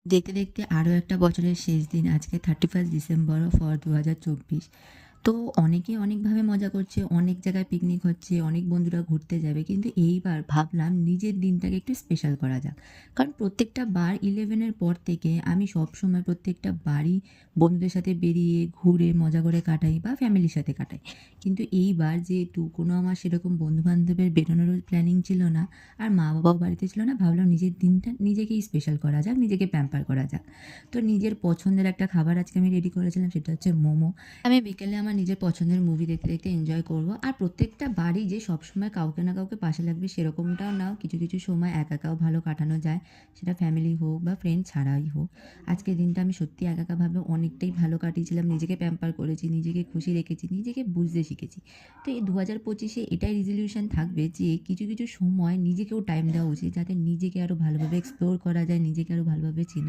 দেখতে দেখতে আরও একটা বছরের শেষ দিন, আজকে 31 ডিসেম্বর ফর 2024। তো অনেকে অনেকভাবে মজা করছে, অনেক জায়গায় পিকনিক হচ্ছে, অনেক বন্ধুরা ঘুরতে যাবে। কিন্তু এইবার ভাবলাম নিজের দিনটাকে একটু স্পেশাল করা যাক। কারণ প্রত্যেকটা বার 11 এর পর থেকে আমি সবসময় প্রত্যেকটা বারই বন্ধুদের সাথে বেরিয়ে ঘুরে মজা করে কাটাই বা ফ্যামিলির সাথে কাটাই। কিন্তু এইবার যেহেতু কোনো আমার সেরকম বন্ধু-বান্ধবের বেরোনোরও প্ল্যানিং ছিল না, আর মা-বাবাও বাড়িতে ছিল না, ভাবলাম নিজের দিনটা নিজেকেই স্পেশাল করা যাক, নিজেকে প্যাম্পার করা যাক। তো নিজের পছন্দের একটা খাবার আজকে আমি রেডি করেছিলাম, সেটা হচ্ছে মোমো। আমি বিকেলে আমার নিজের পছন্দের মুভি দেখতে দেখতে এনজয় করব। আর প্রত্যেকটা বারই যে সবসময় কাউকে না কাউকে পাশে লাগবে সেরকমটাও নাও, কিছু কিছু সময় একা একাও ভালো কাটানো যায়, সেটা ফ্যামিলি হোক বা ফ্রেন্ড ছাড়াই হোক। আজকের দিনটা আমি সত্যি একা একাভাবে অনেকটাই ভালো কাটিয়েছিলাম, নিজেকে প্যাম্পার করেছি, নিজেকে খুশি রেখেছি, নিজেকে বুঝতে শিখেছি। তো এই 2025-এ এটাই রেজলিউশন থাকবে যে কিছু কিছু সময় নিজেকেও টাইম দেওয়া উচিত, যাতে নিজেকে আরও ভালোভাবে এক্সপ্লোর করা যায়, নিজেকে আরও ভালোভাবে